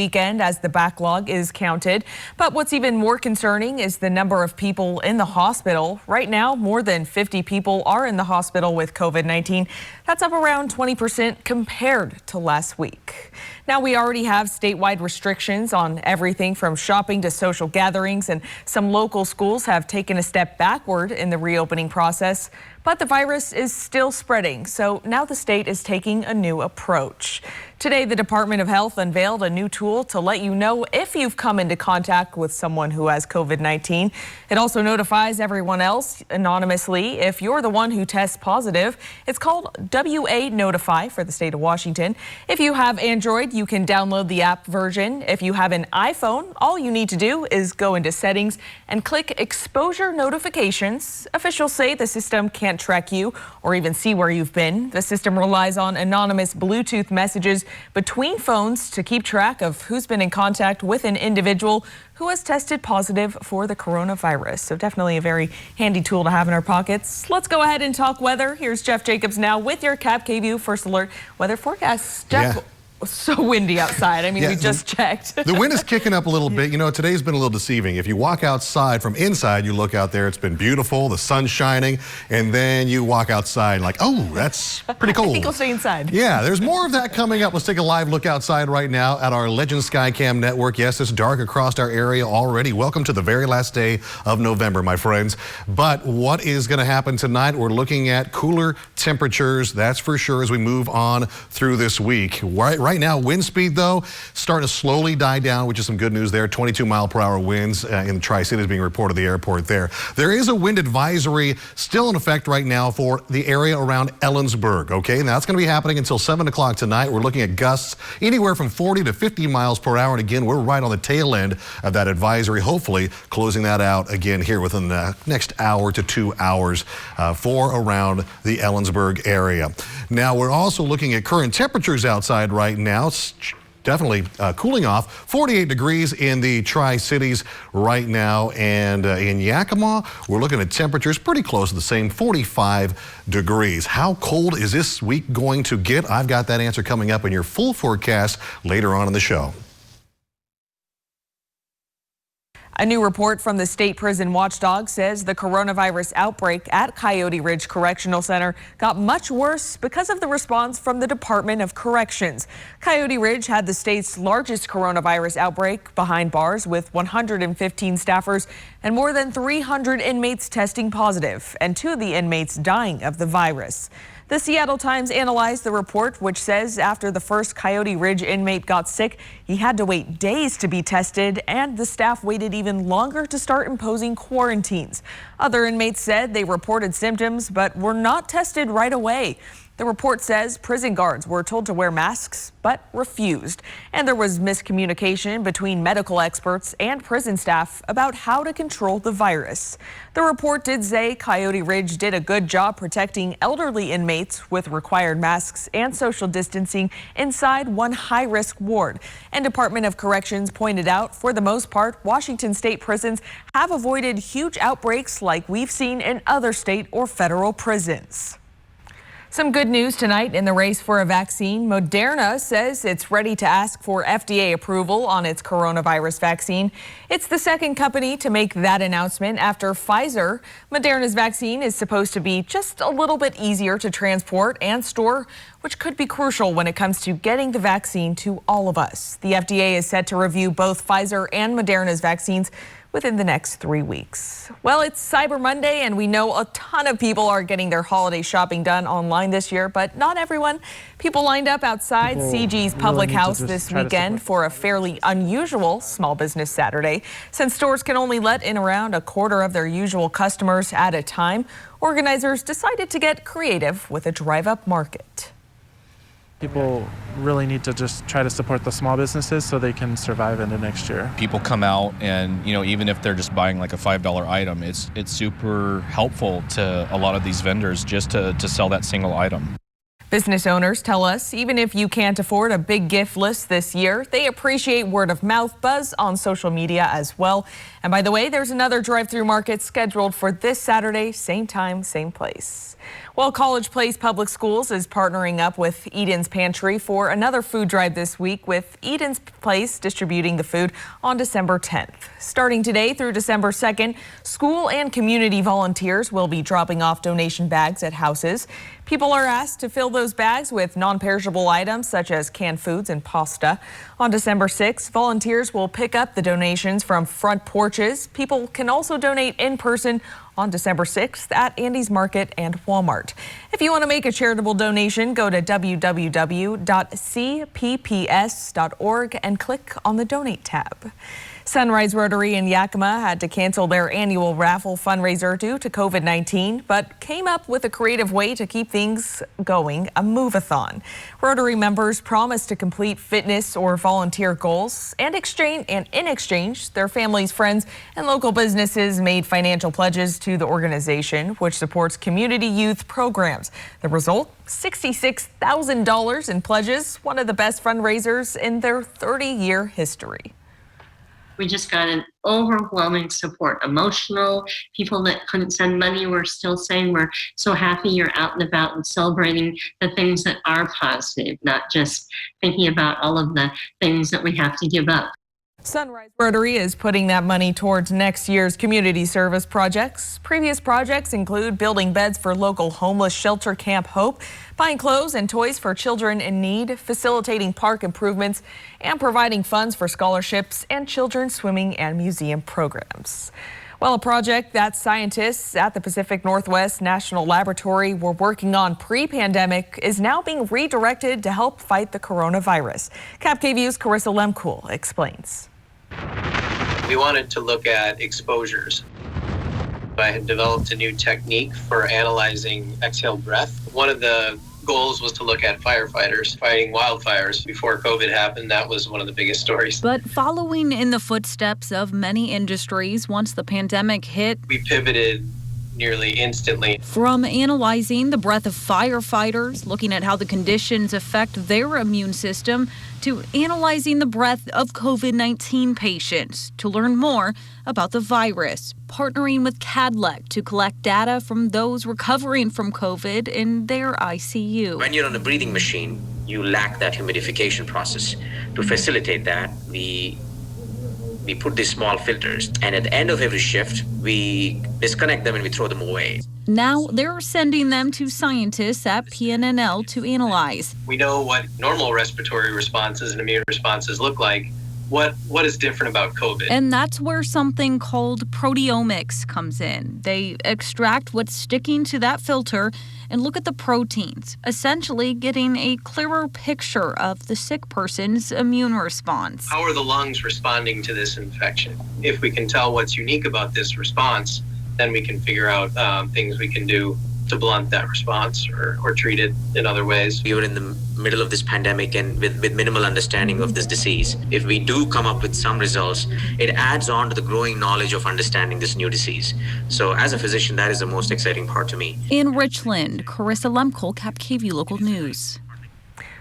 weekend as the backlog is counted. But what's even more concerning is the number of people in the hospital. Right now, more than 50 people are in the hospital with COVID-19. That's up around 20% compared to last week. Now, we already have statewide restrictions on everything from shopping to social gatherings, and some local schools have taken a step backward in the reopening process. But the virus is still spreading, so now the state is taking a new approach. Today, the Department of Health unveiled a new tool to let you know if you've come into contact with someone who has COVID-19. It also notifies everyone else anonymously if you're the one who tests positive. It's called WA Notify for the state of Washington. If you have Android, you can download the app version. If you have an iPhone, all you need to do is go into settings and click exposure notifications. Officials say the system can't track you or even see where you've been. The system relies on anonymous Bluetooth messages between phones to keep track of who's been in contact with an individual who has tested positive for the coronavirus. So definitely a very handy tool to have in our pockets. Let's go ahead and talk weather. Here's Jeff Jacobs now with your Cap KVU First Alert weather forecast. Jeff. Yeah. So windy outside. I mean, we just checked. The wind is kicking up a little bit. You know, today's been a little deceiving. If you walk outside from inside, you look out there, it's been beautiful, the sun's shining, and then you walk outside like, oh, that's pretty cold. I think I'll stay inside. Yeah, there's more of that coming up. Let's take a live look outside right now at our Legend Skycam network. Yes, it's dark across our area already. Welcome to the very last day of November, my friends. But what is going to happen tonight? We're looking at cooler temperatures, that's for sure, as we move on through this week. Right now, wind speed, though, starting to slowly die down, which is some good news there. 22-mile-per-hour winds in the Tri-Cities being reported at the airport there. There is a wind advisory still in effect right now for the area around Ellensburg, okay? Now, that's going to be happening until 7 o'clock tonight. We're looking at gusts anywhere from 40 to 50 miles per hour. And again, we're right on the tail end of that advisory, hopefully closing that out again here within the next hour to 2 hours for around the Ellensburg area. Now, we're also looking at current temperatures outside right now. It's definitely cooling off. 48 degrees in the Tri-Cities right now, and in Yakima, we're looking at temperatures pretty close to the same, 45 degrees. How cold is this week going to get? I've got that answer coming up in your full forecast later on in the show. A new report from the state prison watchdog says the coronavirus outbreak at Coyote Ridge Correctional Center got much worse because of the response from the Department of Corrections. Coyote Ridge had the state's largest coronavirus outbreak behind bars with 115 staffers and more than 300 inmates testing positive and 2 of the inmates dying of the virus. The Seattle Times analyzed the report, which says after the first Coyote Ridge inmate got sick, he had to wait days to be tested, and the staff waited even longer to start imposing quarantines. Other inmates said they reported symptoms but were not tested right away. The report says prison guards were told to wear masks but refused. And there was miscommunication between medical experts and prison staff about how to control the virus. The report did say Coyote Ridge did a good job protecting elderly inmates with required masks and social distancing inside one high-risk ward. And Department of Corrections pointed out, for the most part, Washington state prisons have avoided huge outbreaks like we've seen in other state or federal prisons. Some good news tonight in the race for a vaccine. Moderna says it's ready to ask for FDA approval on its coronavirus vaccine. It's the second company to make that announcement after Pfizer. Moderna's vaccine is supposed to be just a little bit easier to transport and store, which could be crucial when it comes to getting the vaccine to all of us. The FDA is set to review both Pfizer and Moderna's vaccines within the next 3 weeks. Well, it's Cyber Monday, and we know a ton of people are getting their holiday shopping done online this year, but not everyone. People lined up outside CG's Public House this weekend for a fairly unusual Small Business Saturday. Since stores can only let in around a quarter of their usual customers at a time, organizers decided to get creative with a drive-up market. People really need to just try to support the small businesses so they can survive into next year. People come out and, you know, even if they're just buying like a $5 item, it's super helpful to a lot of these vendors just to sell that single item. Business owners tell us even if you can't afford a big gift list this year, they appreciate word of mouth buzz on social media as well. And by the way, there's another drive-through market scheduled for this Saturday, same time, same place. Well, Well, College Place Public Schools is partnering up with Eden's Pantry for another food drive this week, with Eden's Place distributing the food on December 10th. Starting today through December 2nd, school and community volunteers will be dropping off donation bags at houses. People are asked to fill those bags with non-perishable items such as canned foods and pasta. On December 6th, volunteers will pick up the donations from front porches. People can also donate in person on December 6th at Andy's Market and Walmart. If you want to make a charitable donation, go to www.cpps.org and click on the Donate tab. Sunrise Rotary in Yakima had to cancel their annual raffle fundraiser due to COVID-19, but came up with a creative way to keep things going, a move-a-thon. Rotary members promised to complete fitness or volunteer goals, and in exchange, their families, friends, and local businesses made financial pledges to the organization, which supports community youth programs. The result, $66,000 in pledges, one of the best fundraisers in their 30-year history. We just got an overwhelming support. Emotional, people that couldn't send money were still saying we're so happy you're out and about and celebrating the things that are positive, not just thinking about all of the things that we have to give up. Sunrise Rotary is putting that money towards next year's community service projects. Previous projects include building beds for local homeless shelter Camp Hope, buying clothes and toys for children in need, facilitating park improvements, and providing funds for scholarships and children's swimming and museum programs. Well, a project that scientists at the Pacific Northwest National Laboratory were working on pre-pandemic is now being redirected to help fight the coronavirus. KapKVU's Carissa Lemkuhl explains. We wanted to look at exposures. I had developed a new technique for analyzing exhaled breath. One of the goals was to look at firefighters fighting wildfires. Before COVID happened, that was one of the biggest stories. But following in the footsteps of many industries once the pandemic hit, We pivoted nearly instantly. from analyzing the breath of firefighters, looking at how the conditions affect their immune system, to analyzing the breath of COVID-19 patients to learn more about the virus, partnering with Cadlec to collect data from those recovering from COVID in their ICU. When you're on a breathing machine, you lack that humidification process. To facilitate that, we put these small filters, and at the end of every shift, we disconnect them and we throw them away. Now they're sending them to scientists at PNNL to analyze. We know what normal respiratory responses and immune responses look like. What is different about COVID? And that's where something called proteomics comes in. They extract what's sticking to that filter and look at the proteins, essentially getting a clearer picture of the sick person's immune response. How are the lungs responding to this infection? If we can tell what's unique about this response, then we can figure out things we can do to blunt that response or treat it in other ways. We were in the middle of this pandemic and with minimal understanding of this disease. If we do come up with some results, it adds on to the growing knowledge of understanding this new disease. So as a physician, that is the most exciting part to me. In Richland, Carissa Lemkuhl, KapKVU Local News.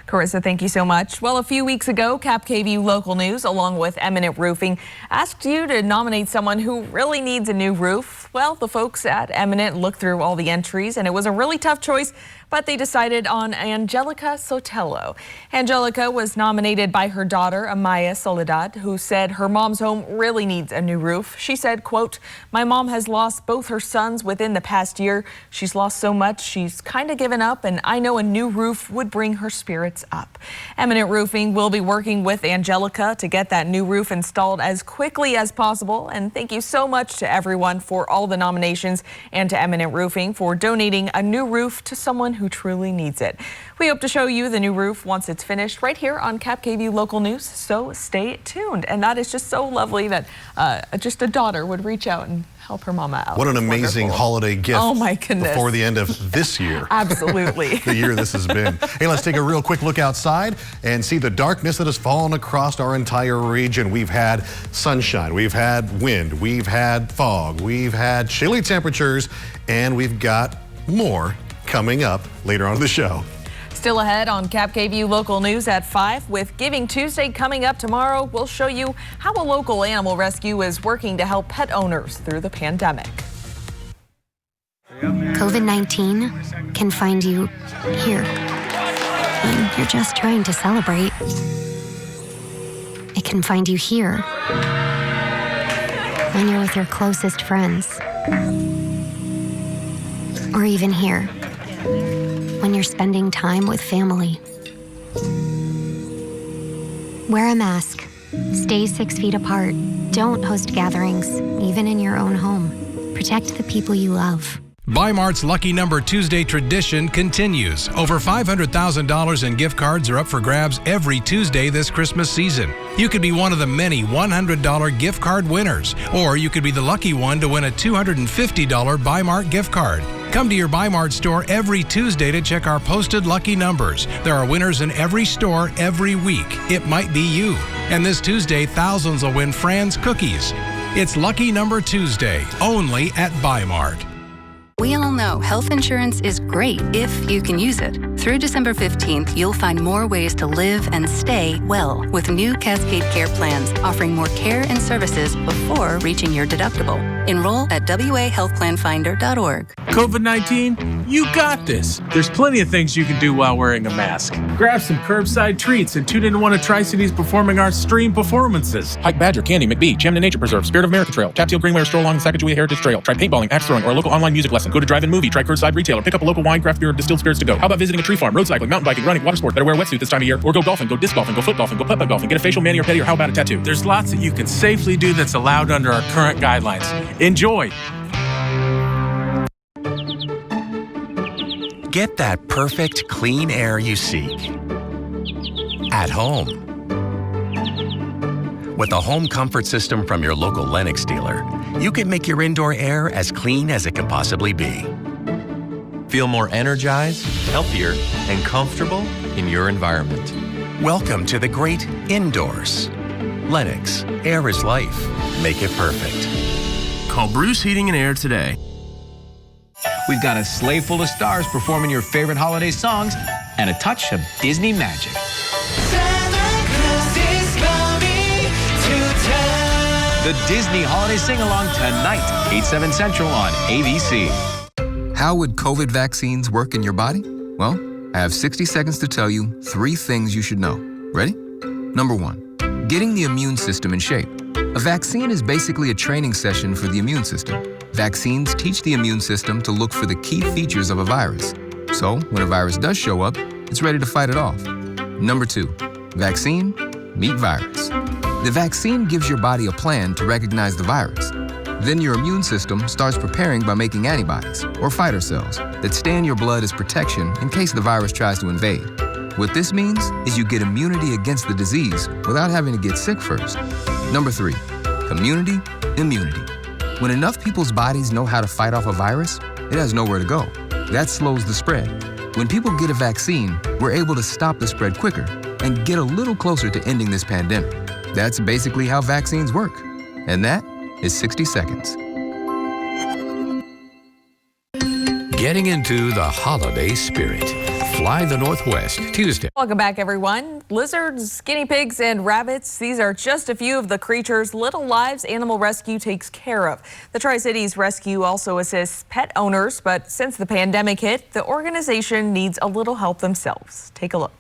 Carissa, thank you so much. Well, a few weeks ago, KapKVU Local News, along with Eminent Roofing, asked you to nominate someone who really needs a new roof. Well, the folks at Eminent looked through all the entries, and it was a really tough choice, but they decided on Angelica Sotelo. Angelica was nominated by her daughter, Amaya Soledad, who said her mom's home really needs a new roof. She said, quote, "My mom has lost both her sons within the past year. She's lost so much, she's kind of given up, and I know a new roof would bring her spirits up." Eminent Roofing will be working with Angelica to get that new roof installed as quickly as possible. And thank you so much to everyone for all the nominations, and to Eminent Roofing for donating a new roof to someone who truly needs it. We hope to show you the new roof once it's finished right here on KapKVU Local News, so stay tuned. And that is just so lovely that just a daughter would reach out and help her mama out. What an It's amazing wonderful. holiday gift. Oh my goodness. Before the end of this year. Absolutely. The year this has been. Hey, let's take a real quick look outside and see the darkness that has fallen across our entire region. We've had sunshine, we've had wind, we've had fog, we've had chilly temperatures, and we've got more coming up later on in the show. Still ahead on KapKVU Local News at 5. With Giving Tuesday coming up tomorrow, we'll show you how a local animal rescue is working to help pet owners through the pandemic. COVID-19 can find you here when you're just trying to celebrate. It can find you here when you're with your closest friends. Or even here when you're spending time with family. Wear a mask. Stay 6 feet apart. Don't host gatherings, even in your own home. Protect the people you love. Bi-Mart's Lucky Number Tuesday tradition continues. Over $500,000 in gift cards are up for grabs every Tuesday this Christmas season. You could be one of the many $100 gift card winners, or you could be the lucky one to win a $250 Bi-Mart gift card. Come to your Bi-Mart store every Tuesday to check our posted lucky numbers. There are winners in every store every week. It might be you. And this Tuesday, thousands will win Fran's cookies. It's Lucky Number Tuesday, only at Bi-Mart. We all know health insurance is great if you can use it. Through December 15th, you'll find more ways to live and stay well with new Cascade Care plans offering more care and services before reaching your deductible. Enroll at wahealthplanfinder.org. COVID-19, you got this. There's plenty of things you can do while wearing a mask. Grab some curbside treats and tune into one of Tri-Cities performing our stream performances. Hike Badger, Candy, McBee, Chamden Nature Preserve, Spirit of America Trail, Tap Teal Greenway, stroll along the Sacagawea Heritage Trail. Try paintballing, axe throwing, or a local online music lesson. Go to drive-in movie, try curbside retail, or pick up a local wine, craft beer, or distilled spirits to go. How about visiting a tree farm, road cycling, mountain biking, running, water sport, better wear a wetsuit this time of year, or go golfing, go disc golfing, go foot golfing, go putt-putt golfing, get a facial, mani, or pedi, or how about a tattoo? There's lots that you can safely do that's allowed under our current guidelines. Enjoy. Get that perfect clean air you seek at home. With a home comfort system from your local Lennox dealer, you can make your indoor air as clean as it can possibly be. Feel more energized, healthier, and comfortable in your environment. Welcome to the great indoors. Lennox, air is life. Make it perfect. Call Bruce Heating and Air today. We've got a sleigh full of stars performing your favorite holiday songs and a touch of Disney magic. The Disney Holiday Sing-Along tonight, 8/7 Central on ABC. How would COVID vaccines work in your body? Well, I have 60 seconds to tell you 3 things you should know. Ready? Number 1, getting the immune system in shape. A vaccine is basically a training session for the immune system. Vaccines teach the immune system to look for the key features of a virus. So, when a virus does show up, it's ready to fight it off. Number 2, vaccine, meet virus. The vaccine gives your body a plan to recognize the virus. Then your immune system starts preparing by making antibodies, or fighter cells, that stay in your blood as protection in case the virus tries to invade. What this means is you get immunity against the disease without having to get sick first. Number 3, community immunity. When enough people's bodies know how to fight off a virus, it has nowhere to go. That slows the spread. When people get a vaccine, we're able to stop the spread quicker and get a little closer to ending this pandemic. That's basically how vaccines work. And that is 60 seconds. Getting into the holiday spirit. Fly the Northwest, Tuesday. Welcome back, everyone. Lizards, guinea pigs, and rabbits. These are just a few of the creatures Little Lives Animal Rescue takes care of. The Tri-Cities Rescue also assists pet owners, but since the pandemic hit, the organization needs a little help themselves. Take a look.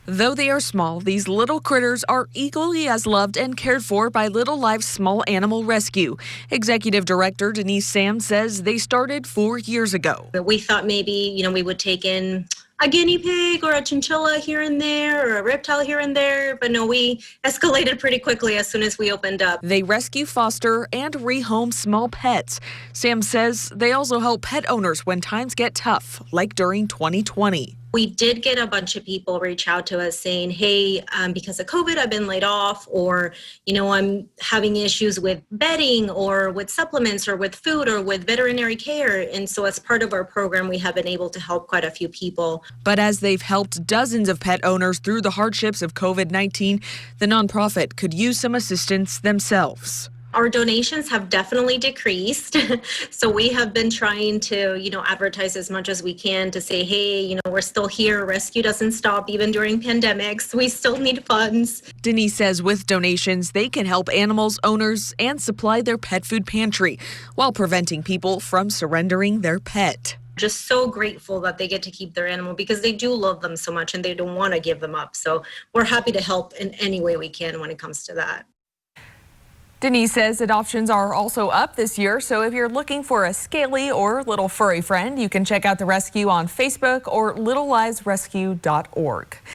Though they are small, these little critters are equally as loved and cared for by Little Lives Small Animal Rescue. Executive Director Denise Sam says they started 4 years ago. We thought maybe, we would take in a guinea pig or a chinchilla here and there or a reptile here and there, but no, we escalated pretty quickly as soon as we opened up. They rescue, foster, and rehome small pets. Sam says they also help pet owners when times get tough, like during 2020. We did get a bunch of people reach out to us saying, hey, because of COVID, I've been laid off, or, I'm having issues with bedding or with supplements or with food or with veterinary care. And so as part of our program, we have been able to help quite a few people. But as they've helped dozens of pet owners through the hardships of COVID-19, the nonprofit could use some assistance themselves. Our donations have definitely decreased. So we have been trying to, advertise as much as we can to say, hey, we're still here. Rescue doesn't stop even during pandemics. We still need funds. Denise says with donations, they can help animals owners and supply their pet food pantry while preventing people from surrendering their pet. Just so grateful that they get to keep their animal because they do love them so much and they don't want to give them up. So we're happy to help in any way we can when it comes to that. Denise says adoptions are also up this year, so if you're looking for a scaly or little furry friend, you can check out the rescue on Facebook or littlelivesrescue.org.